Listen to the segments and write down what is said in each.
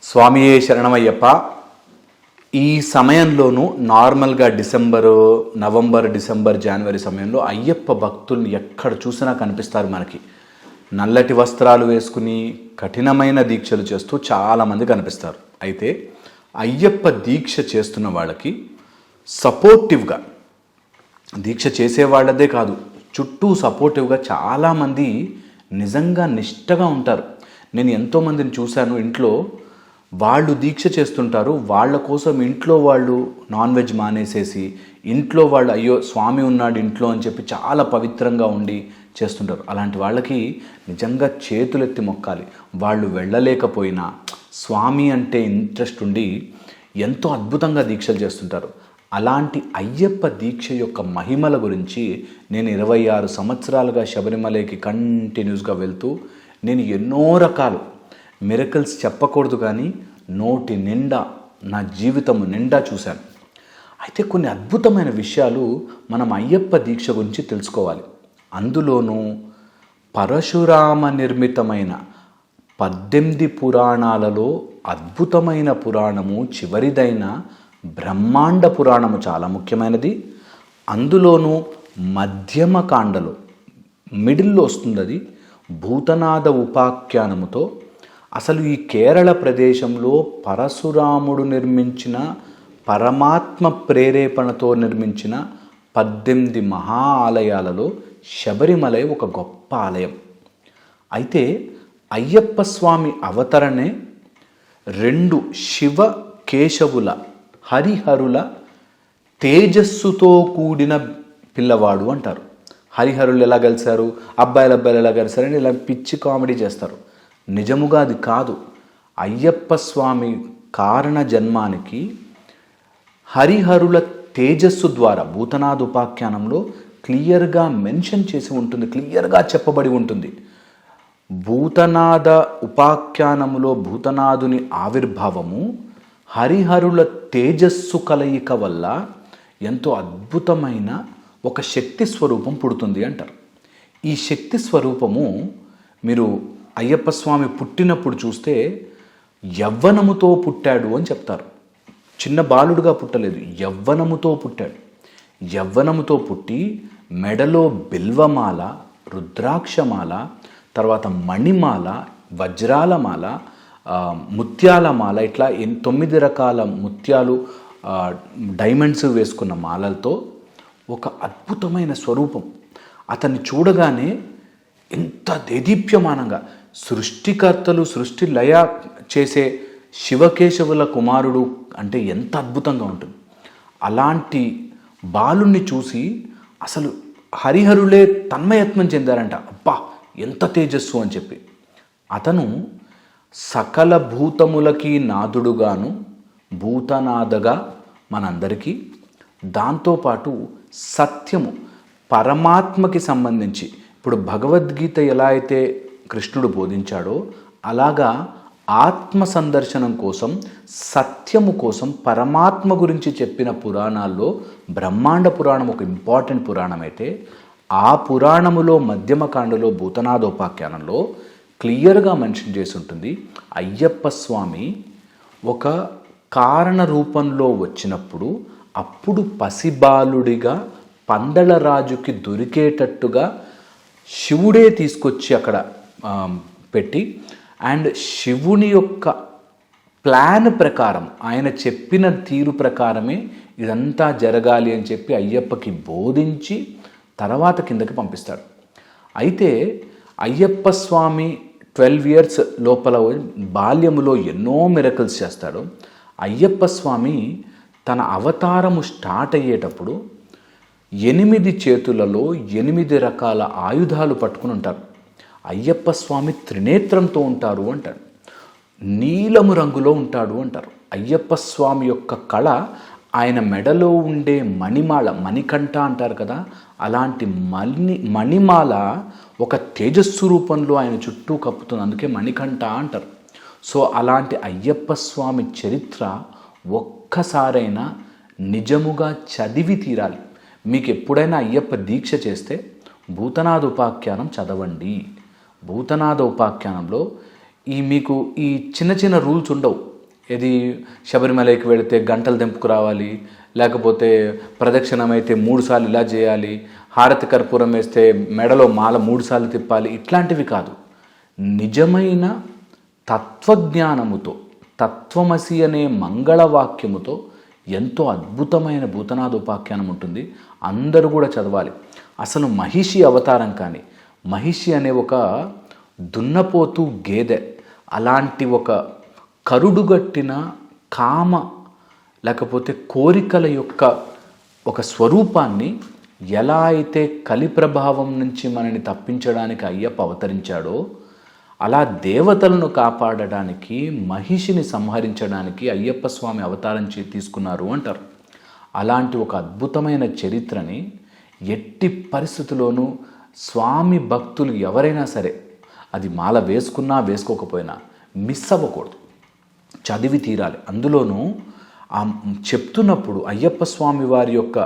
స్వామియే శరణమయ్యప్ప. ఈ సమయంలోనూ నార్మల్గా నవంబర్, డిసెంబర్, జనవరి సమయంలో అయ్యప్ప భక్తుల్ని ఎక్కడ చూసినా కనిపిస్తారు మనకి. నల్లటి వస్త్రాలు వేసుకుని కఠినమైన దీక్షలు చేస్తూ చాలామంది కనిపిస్తారు. అయితే అయ్యప్ప దీక్ష చేస్తున్న వాళ్ళకి సపోర్టివ్గా, దీక్ష చేసే వాళ్ళదే కాదు, చుట్టూ సపోర్టివ్గా చాలామంది నిజంగా నిష్టగా ఉంటారు. నేను ఎంతోమందిని చూశాను. ఇంట్లో వాళ్ళు దీక్ష చేస్తుంటారు, వాళ్ళ కోసం ఇంట్లో వాళ్ళు నాన్ వెజ్ మానేసేసి, ఇంట్లో వాళ్ళు అయ్యో స్వామి ఉన్నాడు ఇంట్లో అని చెప్పి చాలా పవిత్రంగా ఉండి చేస్తుంటారు. అలాంటి వాళ్ళకి నిజంగా చేతులెత్తి మొక్కాలి. వాళ్ళు వెళ్ళలేకపోయినా స్వామి అంటే ఇంట్రెస్ట్ ఉండి ఎంతో అద్భుతంగా దీక్షలు చేస్తుంటారు. అలాంటి అయ్యప్ప దీక్ష యొక్క మహిమల గురించి నేను 26 సంవత్సరాలుగా శబరిమలకి కంటిన్యూస్గా వెళ్తూ నేను ఎన్నో రకాలు మిరకల్స్ చెప్పకూడదు కానీ నోటి నిండా, నా జీవితం నిండా చూశాను. అయితే కొన్ని అద్భుతమైన విషయాలు మనం అయ్యప్ప దీక్ష గురించి తెలుసుకోవాలి. అందులోనూ పరశురామ నిర్మితమైన 18 పురాణాలలో అద్భుతమైన పురాణము, చివరిదైన బ్రహ్మాండ పురాణము చాలా ముఖ్యమైనది. అందులోనూ మధ్యమ కాండలో మిడిల్లో వస్తుంది అది, భూతనాథ ఉపాఖ్యానముతో అసలు ఈ కేరళ ప్రదేశంలో పరశురాముడు నిర్మించిన, పరమాత్మ ప్రేరేపణతో నిర్మించిన 18 మహా ఆలయాలలో శబరిమల ఒక గొప్ప ఆలయం. అయితే అయ్యప్ప స్వామి అవతరణే 2 శివ కేశవుల, హరిహరుల తేజస్సుతో కూడిన పిల్లవాడు అంటారు. హరిహరులు ఎలా కలిశారు, అబ్బాయిలు ఎలా కలిశారని ఇలా పిచ్చి కామెడీ చేస్తారు. నిజముగా అది కాదు. అయ్యప్ప స్వామి కారణ జన్మానికి హరిహరుల తేజస్సు ద్వారా భూతనాథ ఉపాఖ్యానంలో క్లియర్గా మెన్షన్ చేసి ఉంటుంది, క్లియర్గా చెప్పబడి ఉంటుంది. భూతనాథ ఉపాఖ్యానములో భూతనాథుని ఆవిర్భావము హరిహరుల తేజస్సు కలయిక వల్ల ఎంతో అద్భుతమైన ఒక శక్తి స్వరూపం పుడుతుంది అంటారు. ఈ శక్తి స్వరూపము మీరు అయ్యప్ప స్వామి పుట్టినప్పుడు చూస్తే యవ్వనముతో పుట్టాడు అని చెప్తారు. చిన్న బాలుడుగా పుట్టలేదు, యవ్వనముతో పుట్టాడు. యవ్వనముతో పుట్టి మెడలో బిల్వమాల, రుద్రాక్షమాల, తర్వాత మణిమాల, వజ్రాల మాల, ముత్యాల మాల, ఇట్లా 9 రకాల ముత్యాలు, డైమండ్స్ వేసుకున్న మాలలతో ఒక అద్భుతమైన స్వరూపం. అతన్ని చూడగానే ఎంత దేదీప్యమానంగా, సృష్టికర్తలు సృష్టి లయ చేసే శివకేశవుల కుమారుడు అంటే ఎంత అద్భుతంగా ఉంటుంది. అలాంటి బాలుణ్ణి చూసి అసలు హరిహరులే తన్మయత్నం చెందారంట. అబ్బా ఎంత తేజస్సు అని చెప్పి. అతను సకల భూతములకి నాథుడుగాను, భూతనాథగా మనందరికీ, దాంతోపాటు సత్యము, పరమాత్మకి సంబంధించి ఇప్పుడు భగవద్గీత ఎలా అయితే కృష్ణుడు బోధించాడో అలాగా ఆత్మ సందర్శనం కోసం, సత్యము కోసం, పరమాత్మ గురించి చెప్పిన పురాణాల్లో బ్రహ్మాండ పురాణం ఒక ఇంపార్టెంట్ పురాణం అయితే, ఆ పురాణములో మధ్యమకాండలో భూతనాథోపాఖ్యానంలో క్లియర్గా మెన్షన్ చేసి ఉంటుంది అయ్యప్ప స్వామి ఒక కారణ రూపంలో వచ్చినప్పుడు అప్పుడు పసిబాలుడిగా పందల రాజుకి దొరికేటట్టుగా శివుడే తీసుకొచ్చి అక్కడ పెట్టి, అండ్ శివుని యొక్క ప్లాన్ ప్రకారం, ఆయన చెప్పిన తీరు ప్రకారమే ఇదంతా జరగాలి అని చెప్పి అయ్యప్పకి బోధించి తర్వాత కిందకి పంపిస్తాడు. అయితే అయ్యప్ప స్వామి 12 years లోపల బాల్యములో ఎన్నో మిరకల్స్ చేస్తాడు. అయ్యప్ప స్వామి తన అవతారము స్టార్ట్ అయ్యేటప్పుడు 8 చేతులలో 8 రకాల ఆయుధాలు పట్టుకుని ఉంటారు. అయ్యప్ప స్వామి త్రినేత్రంతో ఉంటారు అంటారు, నీలము రంగులో ఉంటాడు అంటారు. అయ్యప్ప స్వామి యొక్క కళ, ఆయన మెడలో ఉండే మణిమాల, మణికంఠ అంటారు కదా, అలాంటి మణిమాల ఒక తేజస్సు రూపంలో ఆయన చుట్టూ కప్పుతుంది, అందుకే మణికంఠ అంటారు. సో అలాంటి అయ్యప్ప స్వామి చరిత్ర ఒక్కసారైనా నిజముగా చదివి తీరాలి. మీకు ఎప్పుడైనా అయ్యప్ప దీక్ష చేస్తే భూతనాథ ఉపాఖ్యానం చదవండి. భూతనాథ ఉపాఖ్యానంలో మీకు ఈ చిన్న చిన్న రూల్స్ ఉండవు. ఇది శబరిమలైకి వెళితే గంటలు తెంపుకు రావాలి, లేకపోతే ప్రదక్షిణం అయితే 3 సార్లు ఇలా చేయాలి, హారతి కర్పూరం వేస్తే మెడలో మాల 3 సార్లు తిప్పాలి, ఇట్లాంటివి కాదు. నిజమైన తత్వజ్ఞానముతో, తత్వమసి అనే మంగళవాక్యముతో ఎంతో అద్భుతమైన భూతనాథోపాఖ్యానం ఉంటుంది. అందరూ కూడా చదవాలి. అసలు మహిషి అవతారం కానీ, మహిషి అనే ఒక దున్నపోతు గేదె, అలాంటి ఒక కరుడుగట్టిన కామ లేకపోతే కోరికల యొక్క ఒక స్వరూపాన్ని ఎలా అయితే కలి ప్రభావం నుంచి మనని తప్పించడానికి అయ్యప్ప అవతరించాడో, అలా దేవతలను కాపాడడానికి, మహిషిని సంహరించడానికి అయ్యప్ప స్వామి అవతారం తీసుకున్నారు అంటారు. అలాంటి ఒక అద్భుతమైన చరిత్రని ఎట్టి పరిస్థితుల్లోనూ స్వామి భక్తులు ఎవరైనా సరే, అది మాల వేసుకున్నా వేసుకోకపోయినా మిస్ అవ్వకూడదు, చదివి తీరాలి. అందులోనూ చెప్తున్నప్పుడు అయ్యప్ప స్వామి వారి యొక్క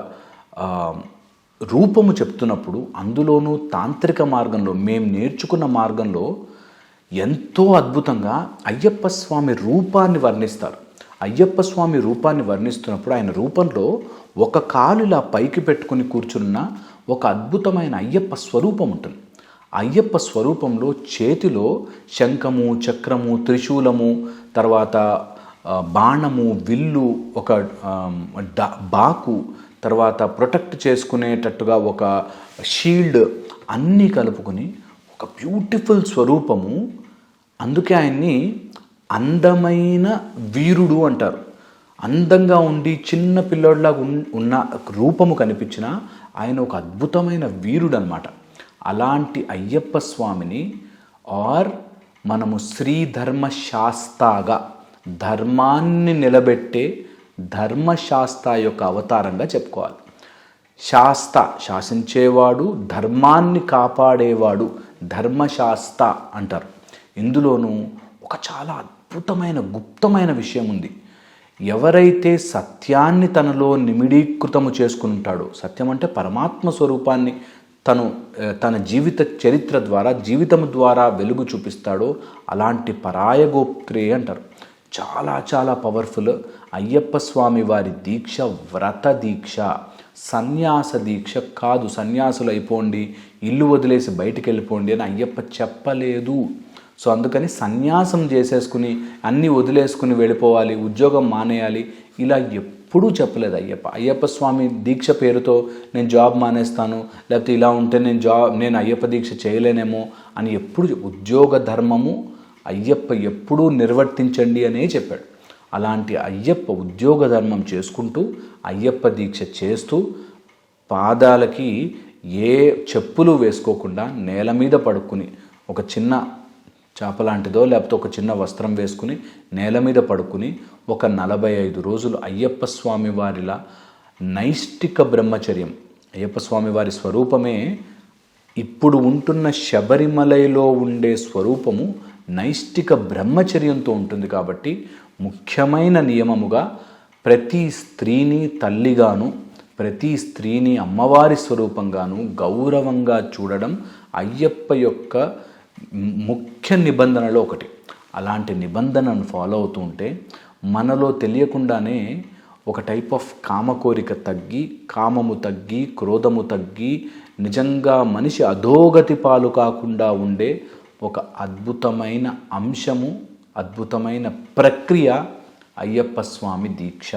రూపము చెప్తున్నప్పుడు, అందులోనూ తాంత్రిక మార్గంలో మేము నేర్చుకున్న మార్గంలో ఎంతో అద్భుతంగా అయ్యప్ప స్వామి రూపాన్ని వర్ణిస్తారు. అయ్యప్ప స్వామి రూపాన్ని వర్ణిస్తున్నప్పుడు ఆయన రూపంలో ఒక కాలు ఇలా పైకి పెట్టుకుని కూర్చున్న ఒక అద్భుతమైన అయ్యప్ప స్వరూపం ఉంటుంది. అయ్యప్ప స్వరూపంలో చేతిలో శంఖము, చక్రము, త్రిశూలము, తర్వాత బాణము, విల్లు, ఒక బాకు, తర్వాత ప్రొటెక్ట్ చేసుకునేటట్టుగా ఒక షీల్డ్ అన్నీ కలుపుకొని ఒక బ్యూటిఫుల్ స్వరూపము. అందుకే ఆయన్ని అందమైన వీరుడు అంటారు. అందంగా ఉండి చిన్న పిల్లోడ్లాగా ఉన్న రూపము కనిపించిన ఆయన ఒక అద్భుతమైన వీరుడు అన్నమాట. అలాంటి అయ్యప్ప స్వామిని మనము శ్రీధర్మశాస్త్రగా, ధర్మాన్ని నిలబెట్టే ధర్మశాస్త్ర యొక్క అవతారంగా చెప్పుకోవాలి. శాసించేవాడు, ధర్మాన్ని కాపాడేవాడు ధర్మశాస్త్ర అంటారు. ఇందులోనూ ఒక చాలా అద్భుతమైన గుప్తమైన విషయం ఉంది. ఎవరైతే సత్యాన్ని తనలో నిమిడీకృతము చేసుకుని ఉంటాడో, సత్యం అంటే పరమాత్మ స్వరూపాన్ని తన జీవిత చరిత్ర ద్వారా, జీవితం ద్వారా వెలుగు చూపిస్తాడో అలాంటి పరాయగోప్త్రే అంటారు. చాలా చాలా పవర్ఫుల్. అయ్యప్ప స్వామి వారి దీక్ష వ్రత దీక్ష, సన్యాస దీక్ష కాదు. సన్యాసులు అయిపోండి, ఇల్లు వదిలేసి బయటికి వెళ్ళిపోండి అని అయ్యప్ప చెప్పలేదు. సో అందుకని సన్యాసం చేసేసుకుని అన్నీ వదిలేసుకుని వెళ్ళిపోవాలి, ఉద్యోగం మానేయాలి, ఇలా ఎప్పుడూ చెప్పలేదు అయ్యప్ప. అయ్యప్ప స్వామి దీక్ష పేరుతో నేను జాబ్ మానేస్తాను, లేకపోతే ఇలా ఉంటే నేను అయ్యప్ప దీక్ష చేయలేనేమో అని ఎప్పుడు, ఉద్యోగ ధర్మము అయ్యప్ప ఎప్పుడూ నిర్వర్తించండి అనే చెప్పాడు. అలాంటి అయ్యప్ప ఉద్యోగ ధర్మం చేసుకుంటూ, అయ్యప్ప దీక్ష చేస్తూ, పాదాలకి ఏ చెప్పులు వేసుకోకుండా నేల మీద పడుకుని, ఒక చిన్న చాప లాంటిదో లేకపోతే ఒక చిన్న వస్త్రం వేసుకుని నేల మీద పడుకుని ఒక 45 రోజులు అయ్యప్ప స్వామి వారిలా నైష్టిక బ్రహ్మచర్యం. అయ్యప్ప స్వామి వారి స్వరూపమే ఇప్పుడు ఉంటున్న శబరిమలలో ఉండే స్వరూపము నైష్టిక బ్రహ్మచర్యంతో ఉంటుంది. కాబట్టి ముఖ్యమైన నియమముగా ప్రతి స్త్రీని తల్లిగాను, ప్రతి స్త్రీని అమ్మవారి స్వరూపంగాను గౌరవంగా చూడడం అయ్యప్ప యొక్క ముఖ్య నిబంధనలో ఒకటి. అలాంటి నిబంధనను ఫాలో అవుతూ ఉంటే మనలో తెలియకుండానే ఒక టైప్ ఆఫ్ కామకోరిక తగ్గి, కామము తగ్గి, క్రోధము తగ్గి, నిజంగా మనిషి అధోగతి పాలు కాకుండా ఉండే ఒక అద్భుతమైన అంశము, అద్భుతమైన ప్రక్రియ అయ్యప్ప స్వామి దీక్ష.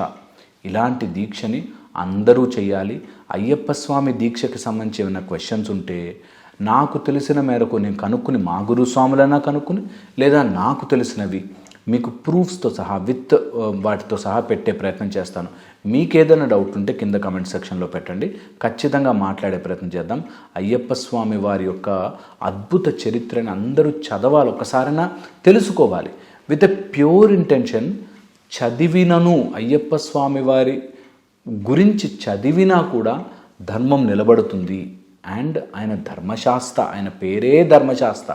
ఇలాంటి దీక్షని అందరూ చేయాలి. అయ్యప్ప స్వామి దీక్షకి సంబంధించి ఏమైనా క్వశ్చన్స్ ఉంటే నాకు తెలిసిన మేరకు నేను కనుక్కుని, మా గురుస్వాములైనా కనుక్కుని, లేదా నాకు తెలిసినవి మీకు ప్రూఫ్స్తో సహా విత్ వాటితో సహా పెట్టే ప్రయత్నం చేస్తాను. మీకు ఏదైనా డౌట్ ఉంటే కింద కమెంట్ సెక్షన్లో పెట్టండి, ఖచ్చితంగా మాట్లాడే ప్రయత్నం చేద్దాం. అయ్యప్ప స్వామి వారి యొక్క అద్భుత చరిత్రని అందరూ చదవాలి, ఒకసారైనా తెలుసుకోవాలి. With a pure intention. చదివినను అయ్యప్ప స్వామి వారి గురించి చదివినా కూడా ధర్మం నిలబడుతుంది. అండ్ ఆయన ధర్మశాస్త్ర, ఆయన పేరే ధర్మశాస్త్ర.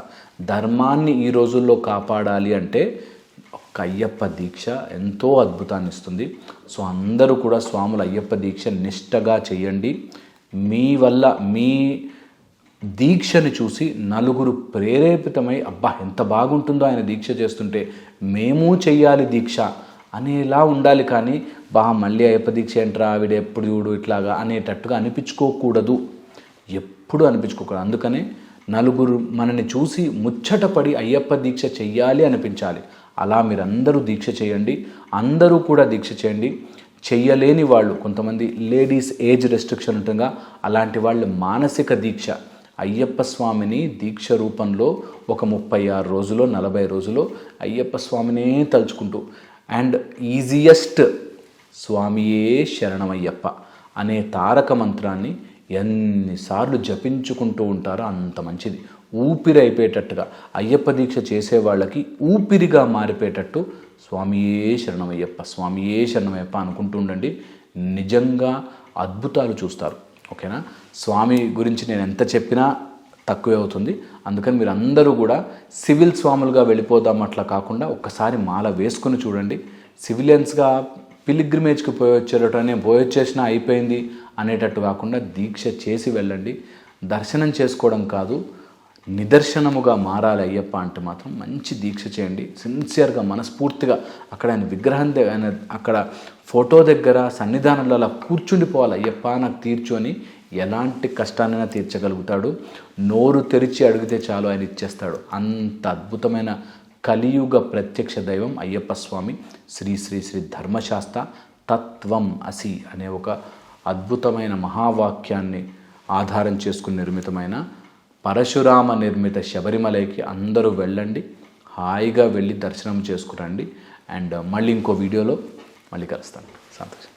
ధర్మాన్ని ఈ రోజుల్లో కాపాడాలి అంటే ఒక్క అయ్యప్ప దీక్ష ఎంతో అద్భుతాన్ని ఇస్తుంది. సో అందరూ కూడా స్వాములు అయ్యప్ప దీక్ష నిష్టగా చేయండి. మీ వల్ల, మీ దీక్షని చూసి నలుగురు ప్రేరేపితమై, అబ్బా ఎంత బాగుంటుందో ఆయన దీక్ష చేస్తుంటే మేము చెయ్యాలి దీక్ష అనేలా ఉండాలి. కానీ మళ్ళీ అయ్యప్ప దీక్ష ఏంట్రా ఆవిడ ఎప్పుడు చూడు ఇట్లాగా అనేటట్టుగా అనిపించుకోకూడదు, ఎప్పుడు అనిపించుకోకూడదు. అందుకనే నలుగురు మనని చూసి ముచ్చటపడి అయ్యప్ప దీక్ష చెయ్యాలి అనిపించాలి. అలా మీరందరూ దీక్ష చేయండి, అందరూ కూడా దీక్ష చేయండి. చెయ్యలేని వాళ్ళు కొంతమంది లేడీస్ ఏజ్ రెస్ట్రిక్షన్ ఉంటుందిగా, అలాంటి వాళ్ళు మానసిక దీక్ష అయ్యప్ప స్వామిని దీక్ష రూపంలో ఒక 36 రోజులో 40 రోజులో అయ్యప్ప స్వామినే తలుచుకుంటూ అండ్ ఈజియెస్ట్ స్వామియే శరణమయ్యప్ప అనే తారక మంత్రాన్ని ఎన్నిసార్లు జపించుకుంటూ ఉంటారో అంత మంచిది. ఊపిరి అయిపోయేటట్టుగా అయ్యప్ప దీక్ష చేసే వాళ్ళకి ఊపిరిగా మారిపోయేటట్టు స్వామియే శరణమయ్యప్ప, స్వామియే శరణమయ్యప్ప అనుకుంటూ ఉండండి. నిజంగా అద్భుతాలు చూస్తారు. ఓకేనా? స్వామి గురించి నేను ఎంత చెప్పినా తక్కువే అవుతుంది. అందుకని మీరు అందరూ కూడా సివిల్ స్వాములుగా వెళ్ళిపోదాం అట్లా కాకుండా ఒక్కసారి మాల వేసుకుని చూడండి. సివిలియన్స్గా పిలిగ్రిమేజ్కి పోయొచ్చేసినా అయిపోయింది అనేటట్టు కాకుండా దీక్ష చేసి వెళ్ళండి. దర్శనం చేసుకోవడం కాదు, నిదర్శనముగా మారాలి అయ్యప్ప అంటే మాత్రం మంచి దీక్ష చేయండి. సిన్సియర్గా మనస్ఫూర్తిగా అక్కడ ఆయన విగ్రహం ఆయన అక్కడ ఫోటో దగ్గర సన్నిధానంలో అలా కూర్చుండిపోవాలి. అయ్యప్ప నాకు తీర్చు అని ఎలాంటి కష్టాన్నైనా తీర్చగలుగుతాడు. నోరు తెరిచి అడిగితే చాలు ఆయన ఇచ్చేస్తాడు. అంత అద్భుతమైన కలియుగ ప్రత్యక్ష దైవం అయ్యప్ప స్వామి. శ్రీ శ్రీ శ్రీ ధర్మశాస్త్ర తత్వం అసి అనే ఒక అద్భుతమైన మహావాక్యాన్ని ఆధారం చేసుకుని నిర్మితమైన పరశురామ నిర్మిత శబరిమలైకి అందరూ వెళ్ళండి. హాయిగా వెళ్ళి దర్శనం చేసుకురండి. అండ్ మళ్ళీ ఇంకో వీడియోలో మళ్ళీ కలుస్తాను. సంతోషం.